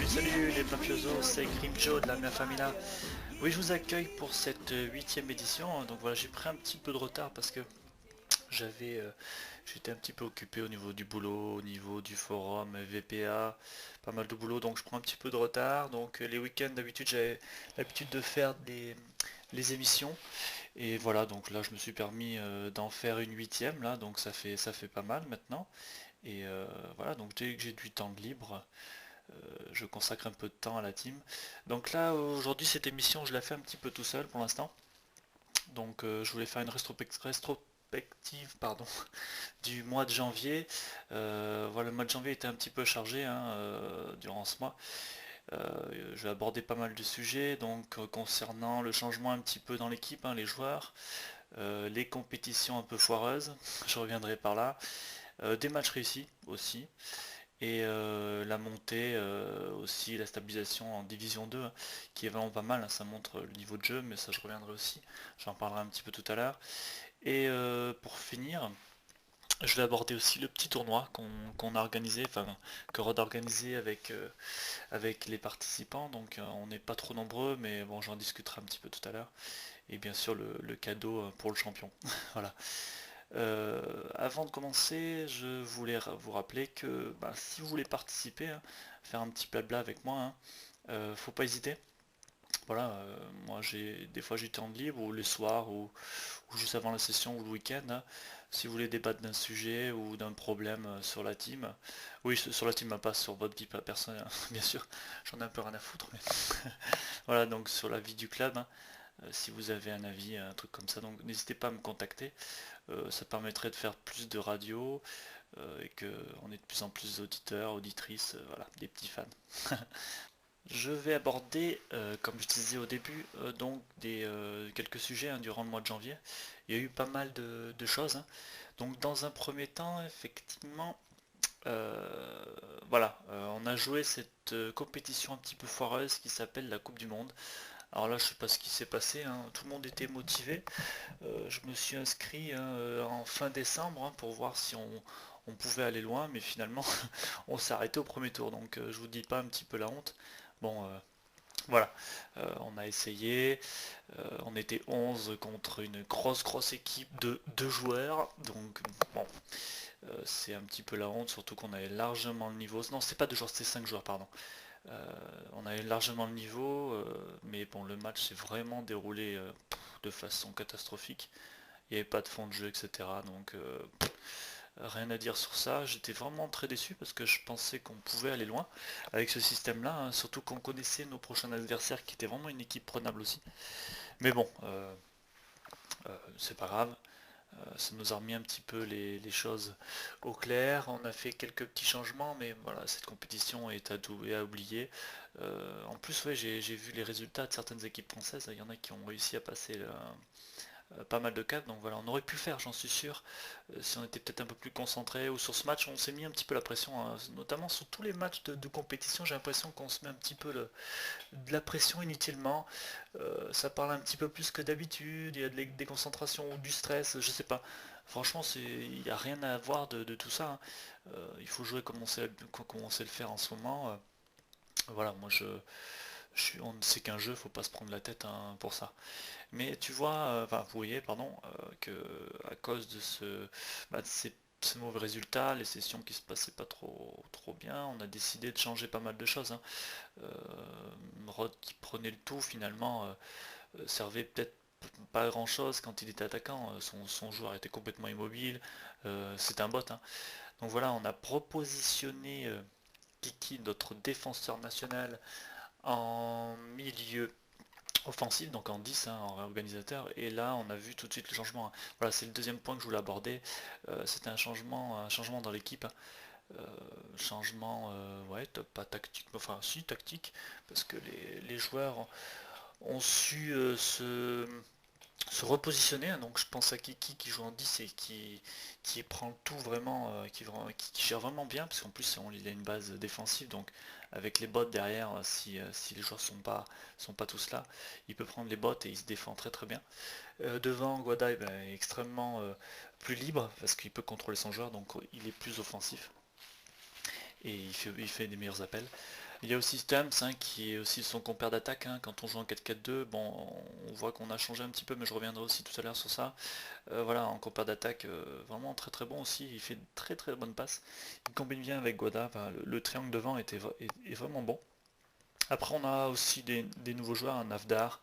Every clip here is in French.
Salut les mafiosos, c'est Grimjo de la Mia Famila. Oui, je vous accueille pour cette huitième édition. Donc voilà, j'ai pris un petit peu de retard parce que j'avais, j'étais un petit peu occupé au niveau du boulot, au niveau du forum, VPA, pas mal de boulot, donc je prends un petit peu de retard. Donc les week-ends d'habitude j'avais l'habitude de faire les émissions et voilà, donc là je me suis permis d'en faire une huitième là, donc ça fait pas mal maintenant. Et voilà, donc dès que j'ai du temps de libre, je consacre un peu de temps à la team. Donc là, aujourd'hui, cette émission, je la fais un petit peu tout seul pour l'instant. Donc je voulais faire une rétrospective pardon, du mois de janvier. Voilà, le mois de janvier était un petit peu chargé hein, durant ce mois. Je vais aborder pas mal de sujets, donc concernant le changement un petit peu dans l'équipe, hein, les joueurs, les compétitions un peu foireuses, je reviendrai par là, des matchs réussis aussi, et la montée aussi, la stabilisation en division 2 hein, qui est vraiment pas mal, hein, ça montre le niveau de jeu, mais ça je reviendrai aussi, j'en parlerai un petit peu tout à l'heure. Et pour finir, je vais aborder aussi le petit tournoi qu'on a organisé, enfin que Rod a organisé avec les participants, donc on n'est pas trop nombreux, mais bon j'en discuterai un petit peu tout à l'heure, et bien sûr le cadeau pour le champion. Voilà. Avant de commencer, je voulais vous rappeler que bah, si vous voulez participer, hein, faire un petit blabla avec moi, hein, faut pas hésiter. Voilà, moi j'ai des fois j'ai temps de libre ou le soir ou juste avant la session ou le week-end, hein. Si vous voulez débattre d'un sujet ou d'un problème sur la team, oui sur la team, hein, pas sur votre vie personnelle, hein, bien sûr, j'en ai un peu rien à foutre, mais voilà donc sur la vie du club, hein, si vous avez un avis, un truc comme ça, donc n'hésitez pas à me contacter. Ça permettrait de faire plus de radio et qu'on ait de plus en plus d'auditeurs, auditrices, voilà, des petits fans. Je vais aborder, comme je disais au début, donc quelques sujets hein, durant le mois de janvier. Il y a eu pas mal de choses, hein. Donc dans un premier temps, effectivement, voilà, on a joué cette compétition un petit peu foireuse qui s'appelle la Coupe du Monde. Alors là, je sais pas ce qui s'est passé, hein, tout le monde était motivé. Je me suis inscrit hein, en fin décembre hein, pour voir si on pouvait aller loin, mais finalement on s'est arrêté au premier tour, donc je vous dis pas un petit peu la honte. Bon, voilà, on a essayé, on était 11 contre une grosse équipe de 2 joueurs, donc bon, c'est un petit peu la honte, surtout qu'on avait largement le niveau. Non, c'est pas 2 joueurs, c'était 5 joueurs, pardon. On avait largement le niveau, mais bon, le match s'est vraiment déroulé de façon catastrophique. Il n'y avait pas de fond de jeu, etc. Donc rien à dire sur ça. J'étais vraiment très déçu parce que je pensais qu'on pouvait aller loin avec ce système-là, hein, surtout qu'on connaissait nos prochains adversaires qui étaient vraiment une équipe prenable aussi. Mais bon, c'est pas grave. Ça nous a remis un petit peu les choses au clair. On a fait quelques petits changements, mais voilà, cette compétition est à oublier. En plus, ouais, j'ai vu les résultats de certaines équipes françaises. Il y en a qui ont réussi à passer pas mal de caps, donc voilà, on aurait pu le faire, j'en suis sûr, si on était peut-être un peu plus concentré, ou sur ce match, on s'est mis un petit peu la pression, hein, notamment sur tous les matchs de compétition, j'ai l'impression qu'on se met un petit peu de la pression inutilement. Ça parle un petit peu plus que d'habitude, il y a de la déconcentration ou du stress, je sais pas. Franchement, il n'y a rien à voir de tout ça, hein. Il faut jouer comme on sait le faire en ce moment. Voilà, moi on sait qu'un jeu, faut pas se prendre la tête hein, pour ça. Mais tu vois, enfin vous voyez, pardon, que à cause de ces mauvais résultats, les sessions qui se passaient pas trop bien, on a décidé de changer pas mal de choses, hein. Euh, Rod qui prenait le tout finalement servait peut-être pas à grand chose quand il était attaquant, son joueur était complètement immobile, c'est un bot, hein. Donc voilà, on a propositionné Kiki, notre défenseur national, en milieu offensif, donc en 10 hein, en organisateur, et là on a vu tout de suite le changement, hein. Voilà, c'est le deuxième point que je voulais aborder. C'était un changement dans l'équipe, hein. Changement, ouais, pas tactique, mais enfin si tactique, parce que les joueurs ont su se repositionner, hein. Donc je pense à Kiki qui joue en 10 et qui prend le tout vraiment, qui gère vraiment bien, parce qu'en plus il a une base défensive, donc avec les bots derrière, si les joueurs sont pas tous là, il peut prendre les bots et il se défend très très bien. Devant, Guada est extrêmement plus libre, parce qu'il peut contrôler son joueur, donc il est plus offensif, et il fait des meilleurs appels. Il y a aussi Stamps, hein, qui est aussi son compère d'attaque, hein. Quand on joue en 4-4-2, bon, on voit qu'on a changé un petit peu, mais je reviendrai aussi tout à l'heure sur ça. Voilà, en compère d'attaque, vraiment très très bon aussi, il fait de très très bonnes passes. Il combine bien avec Guada, enfin, le triangle devant est vraiment bon. Après on a aussi des nouveaux joueurs, un Navdar,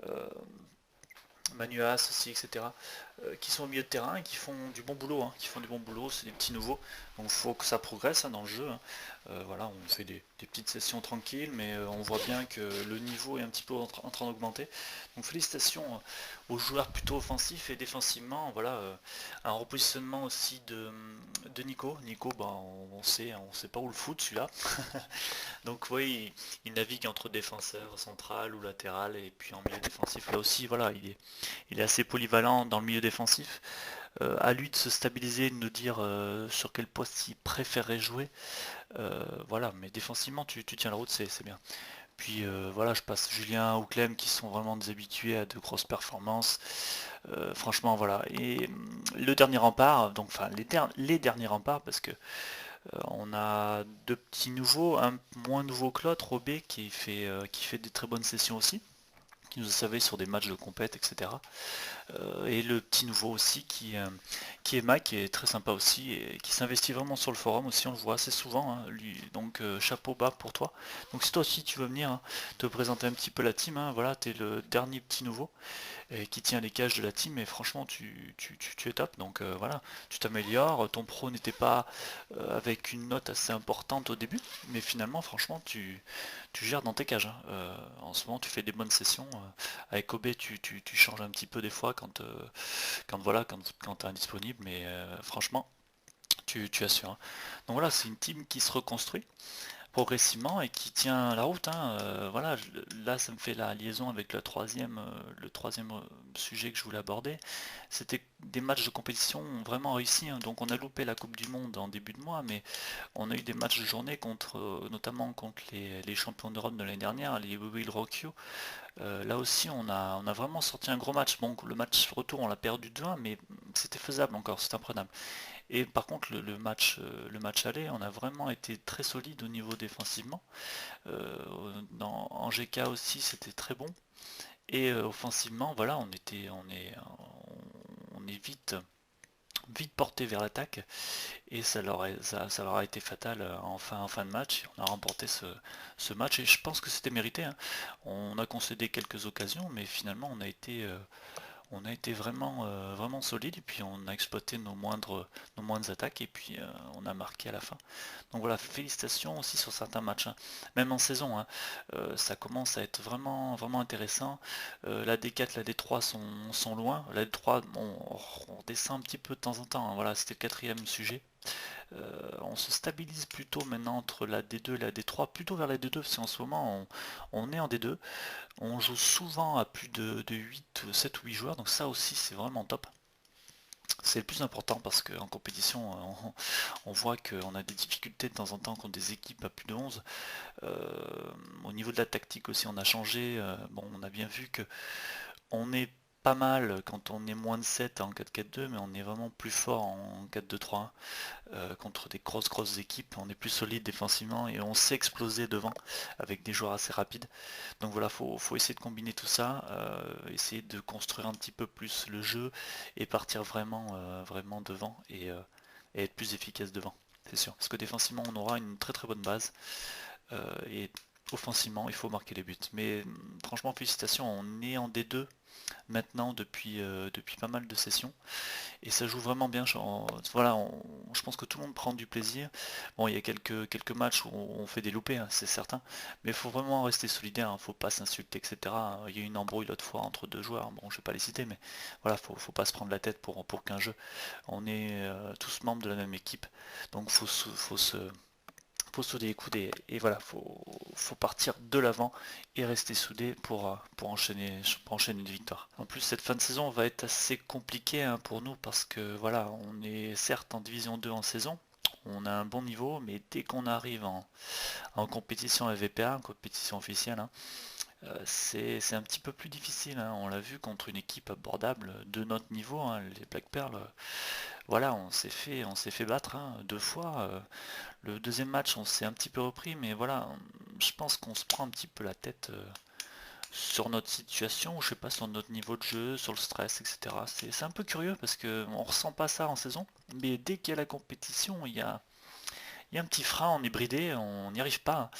euh, Manuas aussi, etc., qui sont au milieu de terrain et qui font du bon boulot, hein, qui font du bon boulot, c'est des petits nouveaux, donc il faut que ça progresse, hein, dans le jeu, hein. Voilà, on fait des petites sessions tranquilles, mais on voit bien que le niveau est un petit peu en train d'augmenter. Donc félicitations aux joueurs plutôt offensifs et défensivement, voilà, un repositionnement aussi de Nico. Nico, bah, on sait pas où le foutre celui-là. Donc oui, il navigue entre défenseur central ou latéral et puis en milieu défensif. Là aussi, voilà, il est assez polyvalent dans le milieu défensif. À lui de se stabiliser, de nous dire sur quel poste il préférerait jouer. Voilà, mais défensivement, tu tiens la route, c'est bien. Puis voilà, je passe Julien ou Clem qui sont vraiment des habitués à de grosses performances. Franchement, voilà. Et le dernier rempart, donc enfin les derniers remparts, parce que on a deux petits nouveaux, un moins nouveau que l'autre, Robé, qui fait des très bonnes sessions aussi, qui nous a servi sur des matchs de compète, etc. Et le petit nouveau aussi qui est Mac, qui est très sympa aussi et qui s'investit vraiment sur le forum aussi, on le voit assez souvent, hein, lui. Donc chapeau bas pour toi. Donc si toi aussi tu veux venir, hein, te présenter un petit peu la team, hein, voilà, t'es le dernier petit nouveau qui tient les cages de la team, et franchement tu es top, donc voilà, tu t'améliores, ton pro n'était pas avec une note assez importante au début, mais finalement franchement tu gères dans tes cages, hein. En ce moment tu fais des bonnes sessions, avec OB tu changes un petit peu des fois quand voilà, quand t'es indisponible, mais franchement tu assures, hein. Donc voilà, c'est une team qui se reconstruit progressivement et qui tient la route, hein. Voilà, là ça me fait la liaison avec le troisième sujet que je voulais aborder. C'était des matchs de compétition vraiment réussis, hein. Donc on a loupé la Coupe du Monde en début de mois, mais on a eu des matchs de journée contre, notamment contre les champions d'Europe de l'année dernière, les We Will Rock You. Là aussi on a vraiment sorti un gros match. Bon, le match retour on l'a perdu 2-1, mais c'était faisable encore, c'est imprenable. Et par contre, le match aller, on a vraiment été très solide au niveau défensivement. En GK aussi, c'était très bon. Et offensivement, voilà, on est vite porté vers l'attaque. Et ça leur a été fatal en fin de match. On a remporté ce match et je pense que c'était mérité, hein. On a concédé quelques occasions, mais finalement, on a été vraiment, vraiment solide et puis on a exploité nos moindres attaques et puis on a marqué à la fin. Donc voilà, félicitations aussi sur certains matchs, hein. Même en saison, hein. Ça commence à être vraiment, vraiment intéressant. La D4, la D3 sont loin. La D3, on descend un petit peu de temps en temps, hein. Voilà, c'était le quatrième sujet. On se stabilise plutôt maintenant entre la D2 et la D3, plutôt vers la D2, parce qu'en ce moment on est en D2. On joue souvent à plus de 8, 7 ou 8 joueurs, donc ça aussi c'est vraiment top. C'est le plus important parce qu'en compétition, on voit qu'on a des difficultés de temps en temps contre des équipes à plus de 11. Au niveau de la tactique aussi, on a changé. Bon, on a bien vu que on est pas mal quand on est moins de 7 en 4-4-2, mais on est vraiment plus fort en 4-2-3-1 contre des grosses équipes. On est plus solide défensivement et on sait exploser devant avec des joueurs assez rapides. Donc voilà, faut essayer de combiner tout ça, essayer de construire un petit peu plus le jeu et partir vraiment, vraiment devant et être plus efficace devant, c'est sûr. Parce que défensivement, on aura une très très bonne base et offensivement, il faut marquer les buts. Mais franchement, félicitations, on est en D2 maintenant depuis pas mal de sessions. Et ça joue vraiment bien. Voilà, je pense que tout le monde prend du plaisir. Bon, il y a quelques matchs où on fait des loupés, hein, c'est certain. Mais il faut vraiment rester solidaire, hein, faut pas s'insulter, etc. Il y a eu une embrouille l'autre fois entre deux joueurs. Bon, je vais pas les citer, mais voilà, faut pas se prendre la tête pour qu'un jeu. On est tous membres de la même équipe. Donc faut souder les coudes et voilà, faut partir de l'avant et rester soudé pour enchaîner une victoire. En plus, cette fin de saison va être assez compliquée, hein, pour nous parce que voilà, on est certes en division 2 en saison, on a un bon niveau, mais dès qu'on arrive en compétition VPA, en compétition officielle, hein, c'est un petit peu plus difficile, hein. On l'a vu contre une équipe abordable de notre niveau, hein, les Black Pearl. Voilà, on s'est fait battre, hein, deux fois. Le deuxième match, on s'est un petit peu repris, mais voilà, je pense qu'on se prend un petit peu la tête sur notre situation, ou je sais pas, sur notre niveau de jeu, sur le stress, etc. C'est un peu curieux parce que on ressent pas ça en saison, mais dès qu'il y a la compétition, il y a un petit frein, on est bridé, on n'y arrive pas.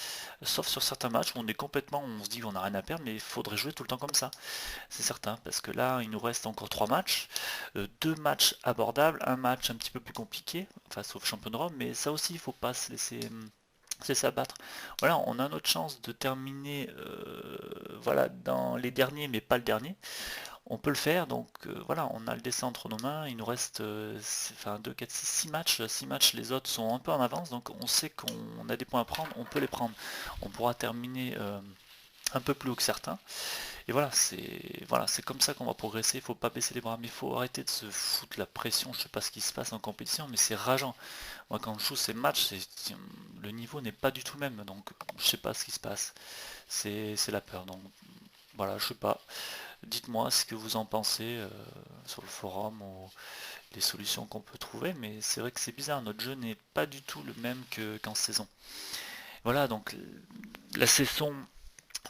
Sauf sur certains matchs où on se dit qu'on n'a rien à perdre, mais il faudrait jouer tout le temps comme ça. C'est certain, parce que là, il nous reste encore trois matchs, deux matchs abordables, un match un petit peu plus compliqué, face au champion de Rome, mais ça aussi, il faut pas se laisser abattre. Voilà, on a notre chance de terminer, voilà, dans les derniers, mais pas le dernier. On peut le faire, donc voilà, on a le dessin entre nos mains. Il nous reste enfin 2, 4, 6, 6 matchs. 6 matchs, les autres sont un peu en avance, donc on sait qu'on a des points à prendre, on peut les prendre. On pourra terminer un peu plus haut que certains. Et voilà, c'est comme ça qu'on va progresser. Il faut pas baisser les bras, mais il faut arrêter de se foutre la pression. Je sais pas ce qui se passe en compétition, mais c'est rageant. Moi, quand je joue ces matchs, le niveau n'est pas du tout le même, donc je sais pas ce qui se passe. C'est la peur. Donc voilà, je sais pas. Dites-moi ce que vous en pensez sur le forum ou les solutions qu'on peut trouver, mais c'est vrai que c'est bizarre. Notre jeu n'est pas du tout le même qu'en saison. Voilà, donc la saison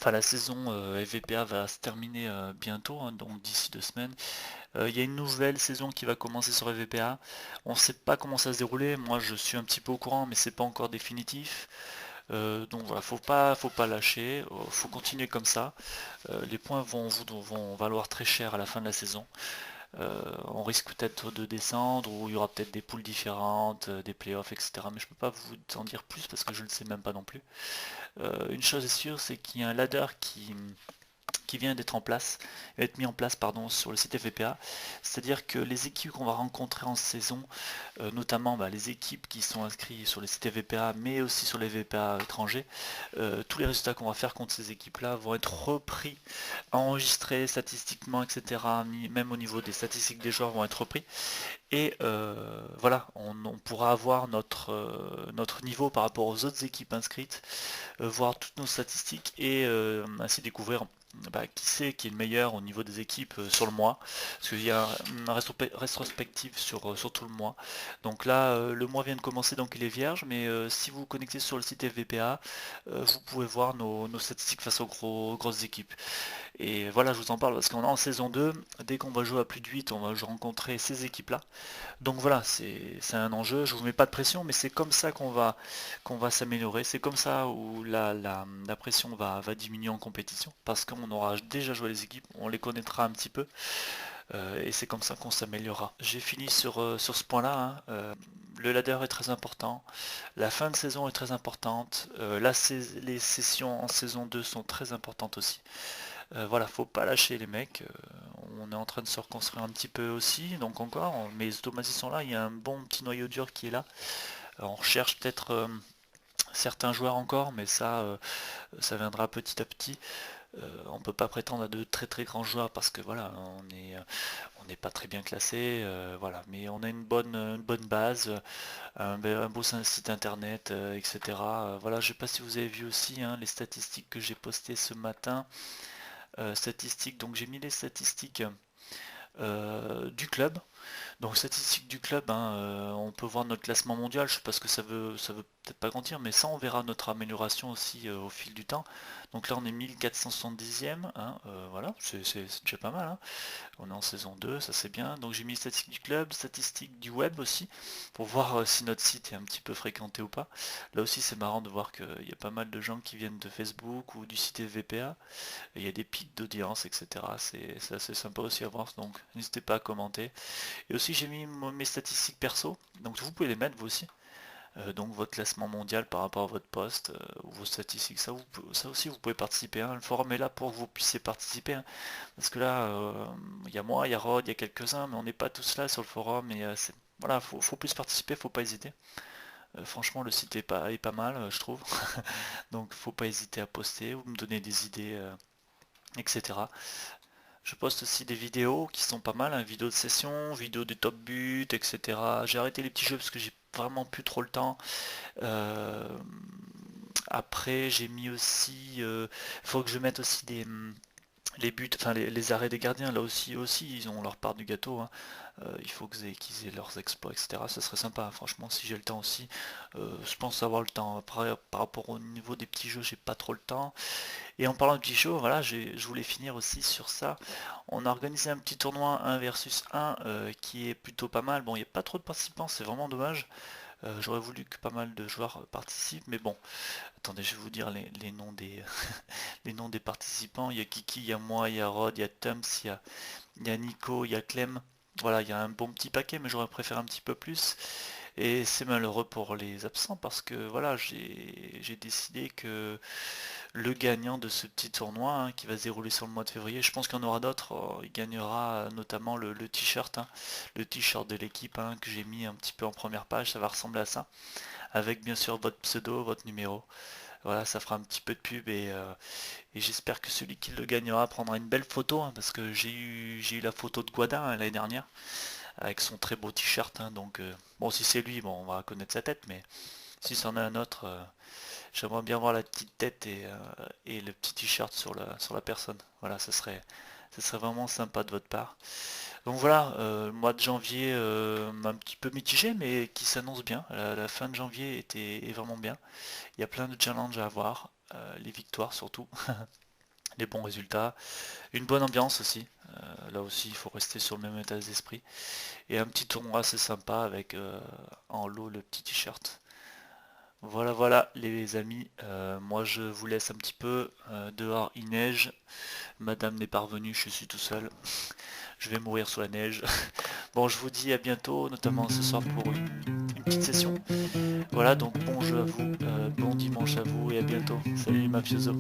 la saison FVPA va se terminer bientôt, hein, donc d'ici 2 semaines. Il y a une nouvelle saison qui va commencer sur FVPA. On ne sait pas comment ça va se dérouler. Moi, je suis un petit peu au courant, mais c'est pas encore définitif. Donc voilà, faut pas lâcher. Faut continuer comme ça. Les points vont valoir très cher à la fin de la saison. On risque peut-être de descendre, ou il y aura peut-être des poules différentes, des playoffs, etc. Mais je peux pas vous en dire plus parce que je ne sais même pas non plus. Une chose est sûre, c'est qu'il y a un ladder qui vient d'être en place, être mis en place pardon, sur le site FVPA. C'est-à-dire que les équipes qu'on va rencontrer en saison, notamment les équipes qui sont inscrites sur les sites FVPA, mais aussi sur les VPA étrangers, tous les résultats qu'on va faire contre ces équipes-là vont être repris, enregistrés statistiquement, etc. Même au niveau des statistiques des joueurs vont être repris. Et voilà, on pourra avoir notre niveau par rapport aux autres équipes inscrites, voir toutes nos statistiques et ainsi découvrir qui c'est qui est le meilleur au niveau des équipes sur le mois. Parce qu'il y a une rétrospective sur tout le mois. Donc là, le mois vient de commencer, donc il est vierge, mais si vous vous connectez sur le site FVPA, vous pouvez voir nos statistiques face aux grosses équipes. Et voilà, je vous en parle parce qu'on est en saison 2, dès qu'on va jouer à plus de 8, on va rencontrer ces équipes-là. Donc voilà, c'est un enjeu, je vous mets pas de pression, mais c'est comme ça qu'on va s'améliorer, c'est comme ça où la pression va diminuer en compétition, parce qu'on aura déjà joué les équipes, on les connaîtra un petit peu, et c'est comme ça qu'on s'améliorera. J'ai fini sur ce point-là, hein. Le ladder est très important, la fin de saison est très importante, les sessions en saison 2 sont très importantes aussi. Voilà, faut pas lâcher les mecs. On est en train de se reconstruire un petit peu aussi, donc encore, mais les automatismes sont là, il y a un bon petit noyau dur qui est là. On recherche peut-être certains joueurs encore, mais ça viendra petit à petit. On peut pas prétendre à de très très grands joueurs parce que voilà, on n'est pas très bien classé, voilà, mais on a une bonne base, un beau site internet, etc. Voilà, je sais pas si vous avez vu aussi, hein, les statistiques que j'ai postées ce matin. Statistiques, donc j'ai mis les statistiques du club. Donc statistique du club, hein, on peut voir notre classement mondial, je sais pas ce que ça veut peut-être pas grandir, mais ça on verra notre amélioration aussi au fil du temps. Donc là on est 1470e, hein, voilà, c'est déjà pas mal, hein. On est en saison 2, ça c'est bien. Donc j'ai mis statistiques du club, statistiques du web aussi, pour voir si notre site est un petit peu fréquenté ou pas. Là aussi c'est marrant de voir qu'il y a pas mal de gens qui viennent de Facebook ou du site VPA. Il y a des pics d'audience, etc. C'est assez sympa aussi à voir, donc n'hésitez pas à commenter. Et aussi j'ai mis mes statistiques perso, donc vous pouvez les mettre vous aussi. Donc votre classement mondial par rapport à votre poste ou vos statistiques, ça aussi vous pouvez participer, hein. Le forum est là pour que vous puissiez participer, hein. Parce que là, il y a moi, il y a Rod, il y a quelques-uns, mais on n'est pas tous là sur le forum et voilà, faut plus participer, faut pas hésiter. Franchement, le site est pas mal, je trouve. Donc faut pas hésiter à poster ou me donner des idées, etc. Je poste aussi des vidéos qui sont pas mal, hein, vidéos de session, vidéos des top buts, etc. J'ai arrêté les petits jeux parce que j'ai vraiment plus trop le temps. Euh, Après, j'ai mis aussi, faut que je mette aussi les buts, enfin les arrêts des gardiens. Là aussi, ils ont leur part du gâteau, hein. Il faut qu'ils aient leurs exploits, etc. Ça serait sympa, hein, franchement, si j'ai le temps aussi. Je pense avoir le temps. Après, par rapport au niveau des petits jeux, j'ai pas trop le temps. Et en parlant de petits jeux, voilà, je voulais finir aussi sur ça. On a organisé un petit tournoi 1 versus 1 qui est plutôt pas mal. Bon, il n'y a pas trop de participants, c'est vraiment dommage. J'aurais voulu que pas mal de joueurs participent, mais bon, attendez, je vais vous dire les noms des, les noms des participants. Il y a Kiki, il y a moi, il y a Rod, il y a Tums, il y a Nico, il y a Clem. Voilà, il y a un bon petit paquet, mais j'aurais préféré un petit peu plus. Et c'est malheureux pour les absents parce que voilà, j'ai décidé que le gagnant de ce petit tournoi hein, qui va se dérouler sur le mois de février, je pense qu'il y en aura d'autres, il gagnera notamment le t-shirt, hein, le t-shirt de l'équipe hein, que j'ai mis un petit peu en première page, ça va ressembler à ça, avec bien sûr votre pseudo, votre numéro. Voilà, ça fera un petit peu de pub et j'espère que celui qui le gagnera prendra une belle photo hein, parce que j'ai eu la photo de Guada hein, l'année dernière avec son très beau t-shirt hein, donc bon si c'est lui bon on va connaître sa tête mais si c'en est un autre j'aimerais bien voir la petite tête et le petit t-shirt sur la personne. Voilà, ça serait vraiment sympa de votre part. Donc voilà, le mois de janvier un petit peu mitigé, mais qui s'annonce bien. La fin de janvier est vraiment bien. Il y a plein de challenges à avoir, les victoires surtout, les bons résultats, une bonne ambiance aussi. Là aussi, il faut rester sur le même état d'esprit. Et un petit tournoi assez sympa avec en lot le petit t-shirt. Voilà, voilà les amis, moi je vous laisse un petit peu, dehors il neige, madame n'est pas revenue, je suis tout seul, je vais mourir sous la neige. Bon, je vous dis à bientôt, notamment ce soir pour une petite session. Voilà, donc bon jeu à vous, bon dimanche à vous et à bientôt. Salut les mafiosos.